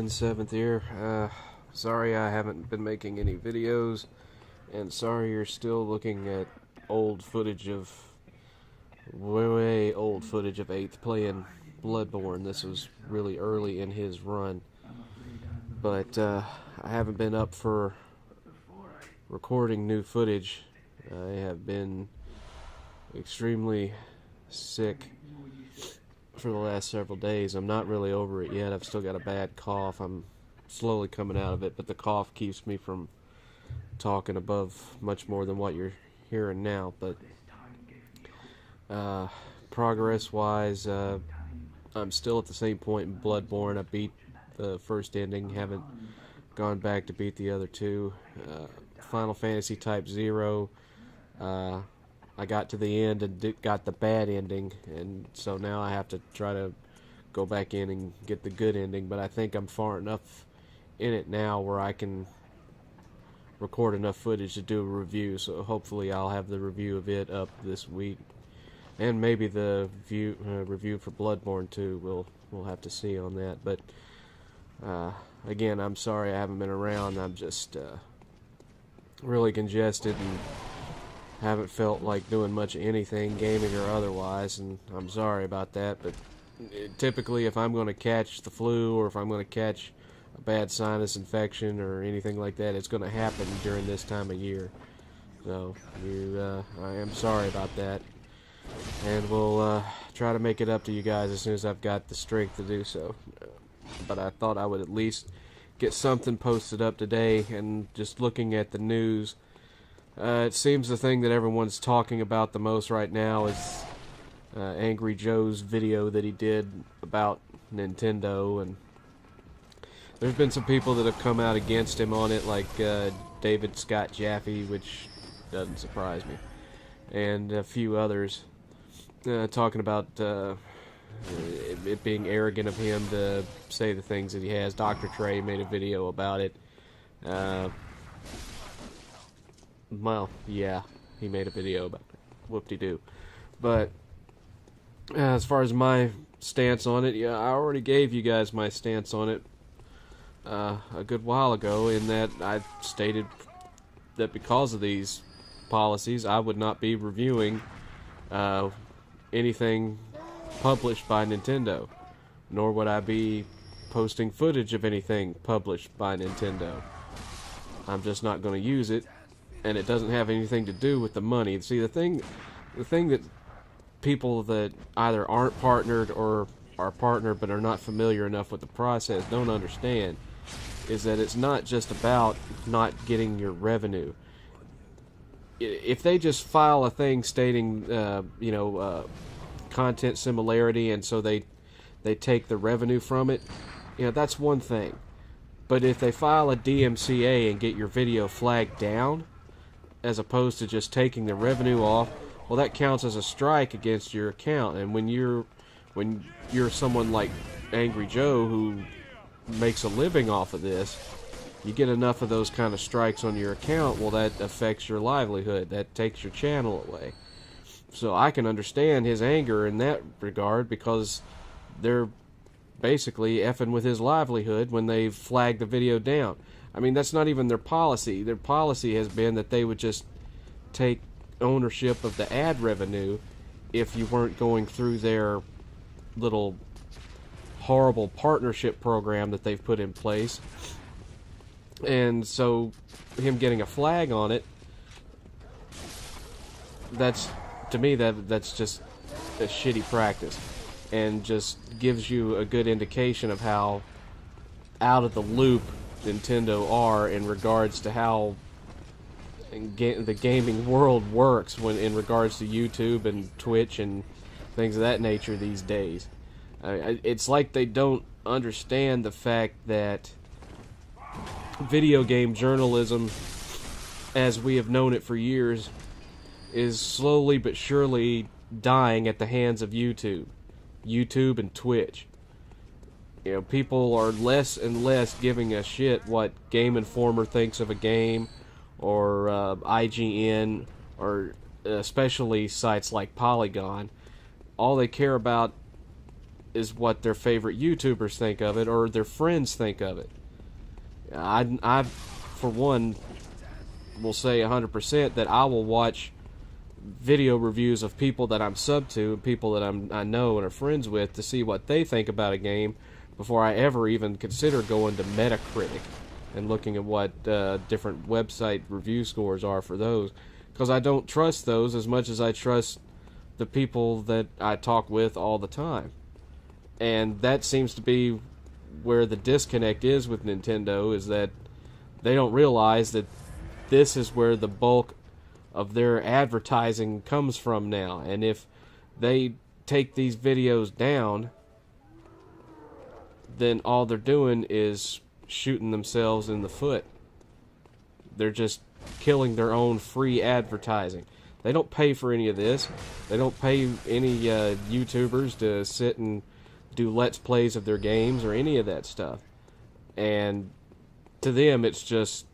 June 7th here. Sorry I haven't been making any videos, and sorry you're still looking at old footage of, way old footage of 8th playing Bloodborne. This was really early in his run, but I haven't been up for recording new footage. I have been extremely sick for the last several days. I'm not really over it yet. I've still got a bad cough. I'm slowly coming out of it, but the cough keeps me from talking above much more than what you're hearing now. But progress-wise, I'm still at the same point in Bloodborne. I beat the first ending, haven't gone back to beat the other two. Final Fantasy Type 0, I got to the end and got the bad ending, and so now I have to try to go back in and get the good ending, but I think I'm far enough in it now where I can record enough footage to do a review, so hopefully I'll have the review of it up this week, and maybe the review for Bloodborne too. We'll have to see on that, but again, I'm sorry I haven't been around. I'm just really congested and haven't felt like doing much of anything, gaming or otherwise, and I'm sorry about that, but typically if I'm going to catch the flu or if I'm going to catch a bad sinus infection or anything like that, it's going to happen during this time of year. So, I am sorry about that, and we'll try to make it up to you guys as soon as I've got the strength to do so. But I thought I would at least get something posted up today, and just looking at the news, it seems the thing that everyone's talking about the most right now is Angry Joe's video that he did about Nintendo, and there's been some people that have come out against him on it, like David Scott Jaffe, which doesn't surprise me, and a few others talking about it being arrogant of him to say the things that he has. Dr. Trey made a video about it. Well, yeah, he made a video about it. Whoop-de-doo. But as far as my stance on it, yeah, I already gave you guys my stance on it a good while ago, in that I stated that because of these policies, I would not be reviewing anything published by Nintendo, nor would I be posting footage of anything published by Nintendo. I'm just not going to use it, and it doesn't have anything to do with the money. See, the thing that people that either aren't partnered or are partnered but are not familiar enough with the process don't understand is that it's not just about not getting your revenue. If they just file a thing stating, content similarity, and so they take the revenue from it, that's one thing. But if they file a DMCA and get your video flagged down, as opposed to just taking the revenue off, well, that counts as a strike against your account. And when you're someone like Angry Joe who makes a living off of this, you get enough of those kind of strikes on your account, well, that affects your livelihood. That takes your channel away. So I can understand his anger in that regard, because they're basically effing with his livelihood when they flag the video down. I mean, that's not even their policy. Their policy has been that they would just take ownership of the ad revenue if you weren't going through their little horrible partnership program that they've put in place. And so him getting a flag on it, to me that's just a shitty practice, and just gives you a good indication of how out of the loop Nintendo are in regards to how the gaming world works in regards to YouTube and Twitch and things of that nature these days. It's like they don't understand the fact that video game journalism, as we have known it for years, is slowly but surely dying at the hands of YouTube and Twitch. People are less and less giving a shit what Game Informer thinks of a game, or IGN, or especially sites like Polygon. All they care about is what their favorite YouTubers think of it or their friends think of it. I for one, will say 100% that I will watch video reviews of people that I'm sub to, people that I know and are friends with, to see what they think about a game before I ever even consider going to Metacritic and looking at what different website review scores are for those, because I don't trust those as much as I trust the people that I talk with all the time. And that seems to be where the disconnect is with Nintendo, is that they don't realize that this is where the bulk of their advertising comes from now. And if they take these videos down, then all they're doing is shooting themselves in the foot. They're just killing their own free advertising. They don't pay for any of this. They don't pay any YouTubers to sit and do Let's Plays of their games or any of that stuff. And to them, it's just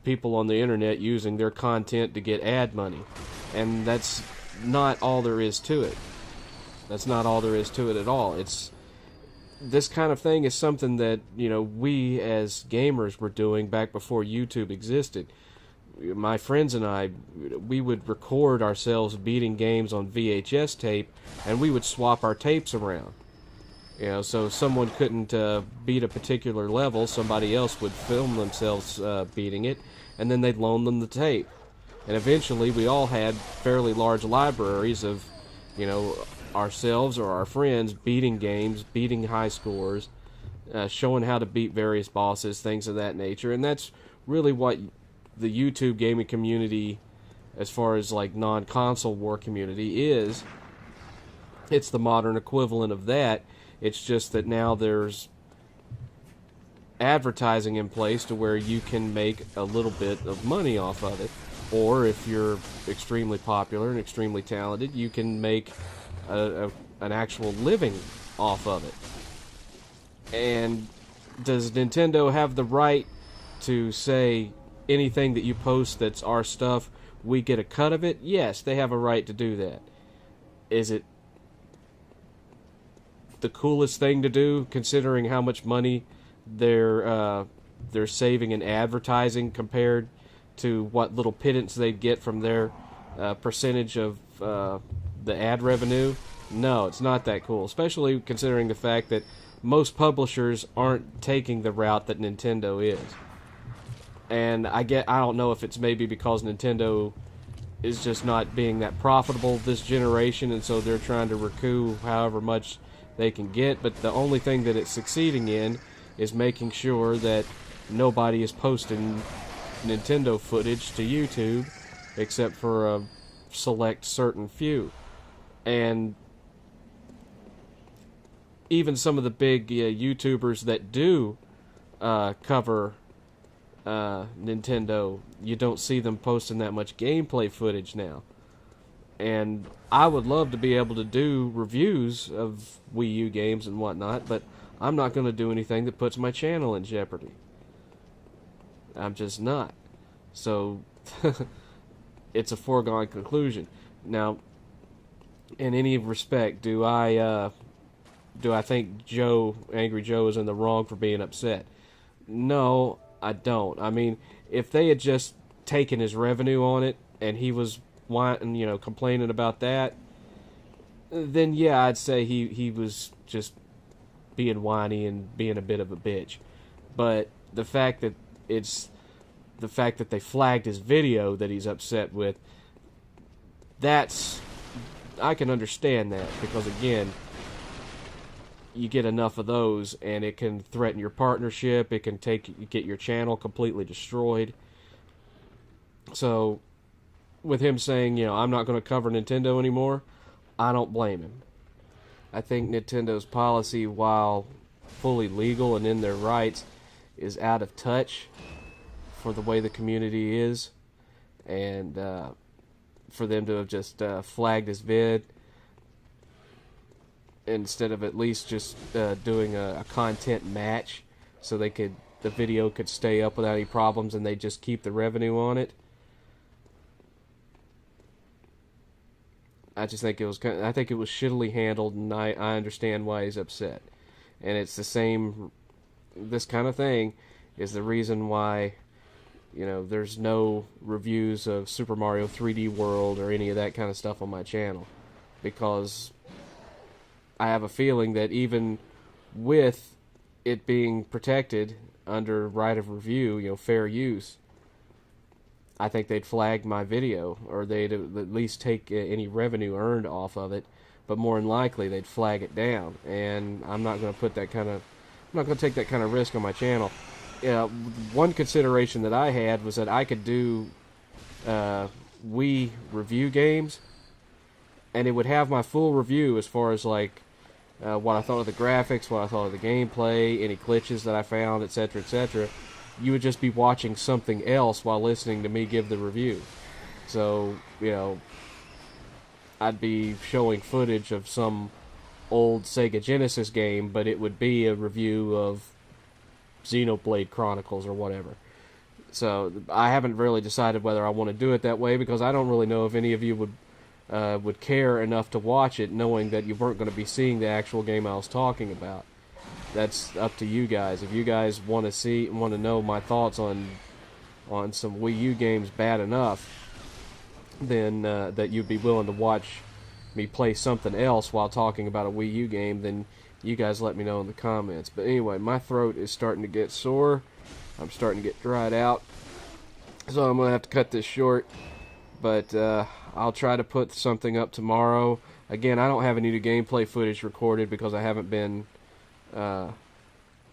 people on the internet using their content to get ad money. And that's not all there is to it. That's not all there is to it at all. It's this kind of thing is something that, we as gamers were doing back before YouTube existed. My friends and I, we would record ourselves beating games on VHS tape, and we would swap our tapes around. So someone couldn't beat a particular level, somebody else would film themselves beating it, and then they'd loan them the tape. And eventually we all had fairly large libraries of, ourselves or our friends beating games, beating high scores, showing how to beat various bosses, things of that nature. And that's really what the YouTube gaming community, as far as like non-console war community, is. It's the modern equivalent of that. It's just that now there's advertising in place to where you can make a little bit of money off of it. Or if you're extremely popular and extremely talented, you can make an actual living off of it. And does Nintendo have the right to say anything that you post that's our stuff, we get a cut of it? Yes, they have a right to do that. Is it the coolest thing to do, considering how much money they're saving in advertising compared to what little pittance they'd get from their percentage of the ad revenue? No, it's not that cool, especially considering the fact that most publishers aren't taking the route that Nintendo is. And I don't know if it's maybe because Nintendo is just not being that profitable this generation, and so they're trying to recoup however much they can get, but the only thing that it's succeeding in is making sure that nobody is posting Nintendo footage to YouTube except for a select certain few. And even some of the big YouTubers that do cover Nintendo, you don't see them posting that much gameplay footage now. And I would love to be able to do reviews of Wii U games and whatnot, but I'm not going to do anything that puts my channel in jeopardy. I'm just not. So, it's a foregone conclusion. Now, in any respect, do I think Angry Joe is in the wrong for being upset? No, I don't. I mean, if they had just taken his revenue on it and he was complaining about that, then yeah, I'd say he was just being whiny and being a bit of a bitch. But the fact that they flagged his video that he's upset with, I can understand that, because again, you get enough of those and it can threaten your partnership, it can get your channel completely destroyed. So with him saying, I'm not going to cover Nintendo anymore, I don't blame him. I think Nintendo's policy, while fully legal and in their rights, is out of touch for the way the community is. And for them to have just flagged his vid instead of at least just doing a content match so the video could stay up without any problems and they just keep the revenue on it. I just think it was I think it was shittily handled, and I understand why he's upset. And it's the same. This kind of thing is the reason why, there's no reviews of Super Mario 3D World or any of that kind of stuff on my channel, because I have a feeling that even with it being protected under right of review, fair use, I think they'd flag my video, or they'd at least take any revenue earned off of it. But more than likely, they'd flag it down, and I'm not going to take that kind of risk on my channel. One consideration that I had was that I could do Wii review games, and it would have my full review as far as like what I thought of the graphics, what I thought of the gameplay, any glitches that I found, etc., etc. You would just be watching something else while listening to me give the review. So, I'd be showing footage of some old Sega Genesis game, but it would be a review of Xenoblade Chronicles or whatever. So I haven't really decided whether I want to do it that way, because I don't really know if any of you would care enough to watch it, knowing that you weren't going to be seeing the actual game I was talking about. That's up to you guys. If you guys want to know my thoughts on some Wii U games bad enough, then that you'd be willing to watch me play something else while talking about a Wii U game, then you guys let me know in the comments. But anyway, my throat is starting to get sore. I'm starting to get dried out, so I'm going to have to cut this short. But I'll try to put something up tomorrow. Again, I don't have any new gameplay footage recorded because I haven't been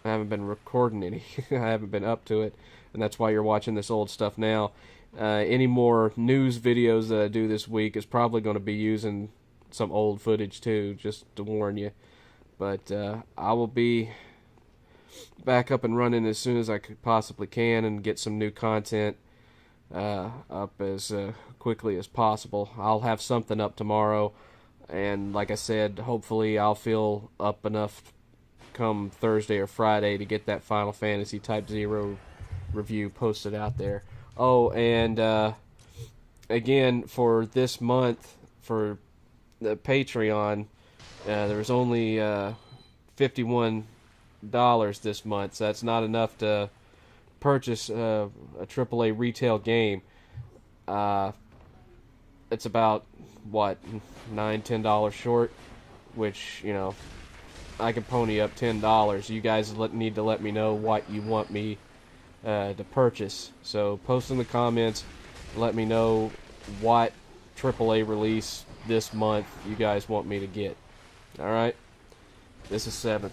recording any. I haven't been up to it, and that's why you're watching this old stuff now. Any more news videos that I do this week is probably going to be using some old footage too, just to warn you. But I will be back up and running as soon as I possibly can, and get some new content up as quickly as possible. I'll have something up tomorrow, and like I said, hopefully I'll feel up enough come Thursday or Friday to get that Final Fantasy Type 0 review posted out there. Oh, and again, for this month, for the Patreon, there was only $51 this month, so that's not enough to purchase a AAA retail game. It's about, what, $9-10 short, which, I can pony up $10. You guys need to let me know what you want me to purchase. So post in the comments, let me know what AAA release this month you guys want me to get. Alright? This is 7th.